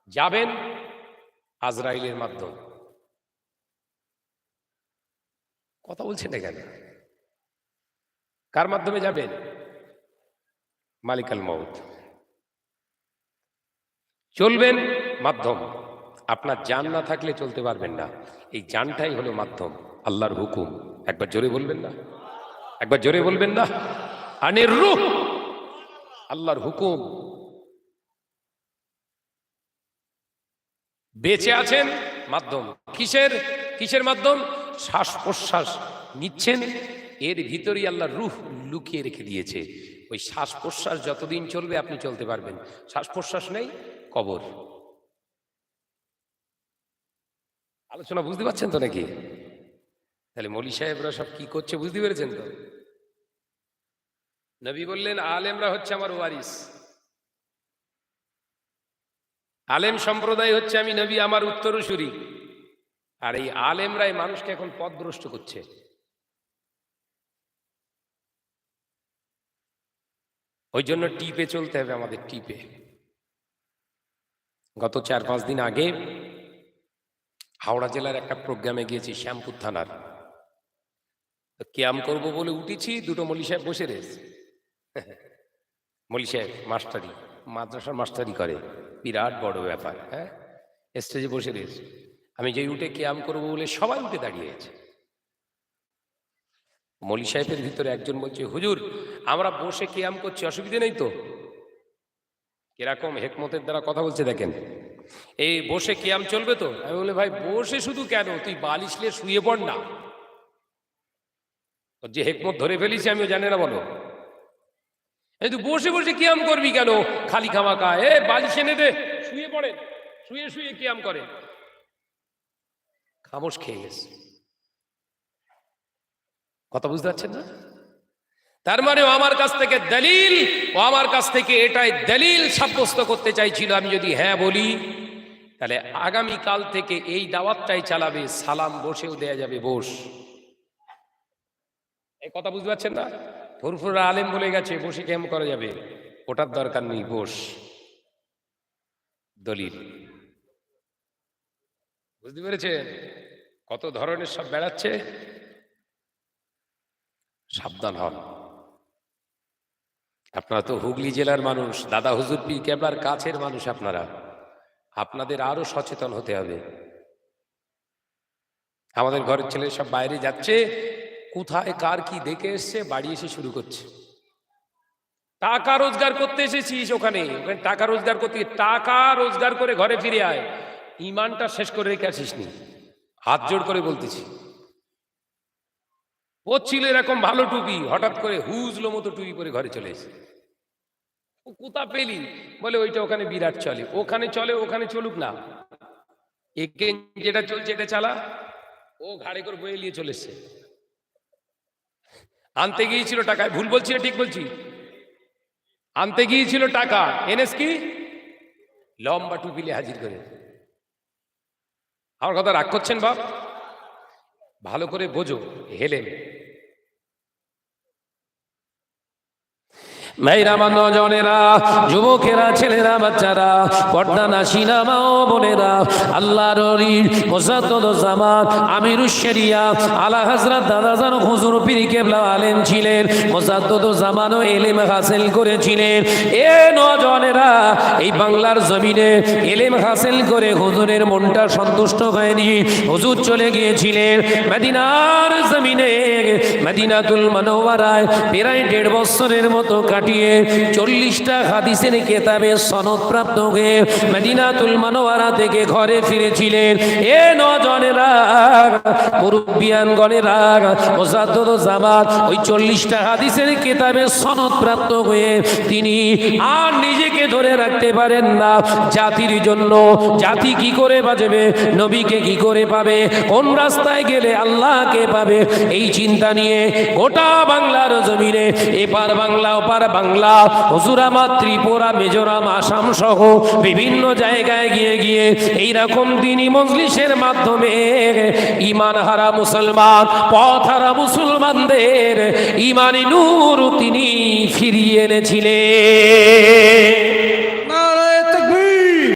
যাবেন আজরাইলের মাধ্যম। কথা বলছেন না কেন? কার মাধ্যমে যাবেন? মালিকাল মউত। চলবেন মাধ্যম। আপনার জান না থাকলে চলতে পারবেন না। এই জানটাই হলো মাধ্যম, আল্লাহর হুকুম। একবার জোরে বলবেন না? একবার জোরে বলবেন না? আনির রূহ, আল্লাহর হুকুম। বেঁচে আছেন মাধ্যম। কিসের কিসের মাধ্যম? শ্বাস প্রশ্বাস নিচ্ছেন, এর ভিতরেই আল্লাহর রূহ লুকিয়ে রেখে দিয়েছে। ওই শ্বাস প্রশ্বাস যতদিন চলবে আপনি চলতে পারবেন। শ্বাস প্রশ্বাস নেই, কবর। আলোচনা বুঝতে পারছেন তো নাকি? তাহলে মৌলী সাহেবরা সব কি করছে বুঝতে পেরেছেন তো? নবী বললেন আলেমরা হচ্ছে আমার ওয়ারিস, আলেম সম্প্রদায় হচ্ছে আমি নবী আমার উত্তরসূরি। আর এই আলেমরাই মানুষকে এখন পথভ্রষ্ট করছে। ওই জন্য টিপে চলতে হবে আমাদের, টিপে। গত 4-5 দিন আগে হাওড়া জেলার একটা প্রোগ্রামে গিয়েছি, শ্যামপুর থানার। ক্যাম্প করবো বলে উঠেছি, দুটো মৌলী সাহেব বসে রয়েছে। মৌলী সাহেব মাস্টারি, মাদ্রাসার মাস্টারি করে, বিরাট বড় ব্যাপার। হ্যাঁ, স্টেজে বসে রয়েছে। আমি যেই উঠে ক্যাম্প করবো বলে সবাই উঠে দাঁড়িয়েছে। মৌলী সাহেবের ভিতরে একজন বলছে, হুজুর আমরা বসে ক্যাম্প করছি, অসুবিধা নেই তো? কিরকম হেকমতের দ্বারা কথা বলছে দেখেন। এই বসে ক্যাম্প চলবে তো? আমি বলি ভাই বসে শুধু কেন, তুই বালিশ নিয়ে শুয়ে পড় না। যে হেকমত ধরে ফেলিছি আমিও জানি না, বলো। এই তুই বসে বসে ক্যাম্প করবি কেন খালি খামাকা? এ বালিশ এনে দে, শুয়ে পড়ে, শুয়ে শুয়ে ক্যাম্প করে। খামোশ খেয়ে গেছে। কথা বুঝতে পারছেন না? তার মানে ও আমার কাছ থেকে দলিল, ও আমার কাছ থেকে এটাই দলিল সাব্যস্ত করতে চাইছিল। আমি যদি হ্যাঁ বলি তাহলে আগামী কাল থেকে এই দাওয়াতটাই চালাবে, সালাম বসেও দেয়া যাবে, বস। এই কথা বুঝতে পারছেন না? ফুরফুরা আলেম বলে গেছে বসে ক্যাম্প করা যাবে, ওটার দরকার নেই, বস। দলিল বুঝতে পেরেছেন? কত ধরনের সব বেড়াচ্ছে, সাবধান হন। আপনারা তো হুগলি জেলার মানুষ, দাদা হুজুর পীর কেবলার কাছের মানুষ আপনারা, আপনাদের আরো সচেতন হতে হবে। আমাদের ঘরের ছেলে সব বাইরে যাচ্ছে, কোথায় কার কি দেখে এসছে, বাড়ি এসে শুরু করছে। টাকা রোজগার করতে এসেছিস, ওখানে টাকা রোজগার করতে, টাকা রোজগার করে ঘরে ফিরে আয়, ইমানটা শেষ করে রেখে আসিস নি। হাত জোড় করে বলতেছি। পরছিল এরকম ভালো টুপি, হঠাৎ করে হুজলো মতো টুপি পরে ঘরে চলে এসে। ও কোথা পেলি? বলে ওইটা ওখানে বিরাট চলে, ওখানে চলে, ওখানে চলুক না, একে যেটা চলছে এটা চালা। ও ঘাড়ে করে বয়ে নিয়ে চলে এসছে। আনতে গিয়েছিল টাকায়, ভুল বলছি না ঠিক বলছি? আনতে গিয়েছিল টাকা, এনেস কি লম্বা টুপিলে হাজির করে। আমার কথা রাগ করছেন বাপ? ভালো করে বোঝো, হেলেন। মেয়েরা, নজনেরা, যুবকেরা, ছেলেরা, বাচ্চারা, পর্দা নাসিনা মা ও বোনেরা, আল্লাহর ওলি মুজাদ্দুজ্জামান আমিরুশ শরিয়া আলা হযরত দাদাজান হুজুর পীর কেবলা আলেম ছিলেন। মুজাদ্দুজ্জামানও ইলম হাসিল করেছিলেন। এ নজনেরা, এই বাংলার জমিনে ইলম হাসিল করে হুজুরের মনটা সন্তুষ্ট হয়নি। হুজুর চলে গিয়েছিলেন মদিনার জমিনে, মদিনাতুল মুনাওয়ারায় প্রায় 1.5 বছরের মতো কাটিয়ে 40টা হাদিসের কেতাবে সনদপ্রাপ্ত হয়ে মদিনাতুল মুনাওয়ারা থেকে ঘরে ফিরেছিলেন। এ নজনেরা, মুরব্বিয়ানগণেরা, মুজাদ্দুজ্জামান ওই 40টা হাদিসের কেতাবে সনদপ্রাপ্ত হয়ে তিনি আর নিজেকে ধরে রাখতে পারেন না। জাতির জন্য জাতি কি করে বাঁচবে, নবীকে কি করে পাবে, কোন রাস্তায় গেলে আল্লাহকে পাবে, এই চিন্তা নিয়ে গোটা বাংলার জমিনে, এপার বাংলা ওপার বাংলা, হুজুর আমার ত্রিপুরা, মিজোরাম, আসাম সহ বিভিন্ন জায়গায় গিয়ে গিয়ে এইরকম দিনী মজলিসের মাধ্যমে ঈমান হারা মুসলমান, পথ হারা মুসলমানদের ঈমানি নূর তিনি ফিরিয়ে এনেছিলেন।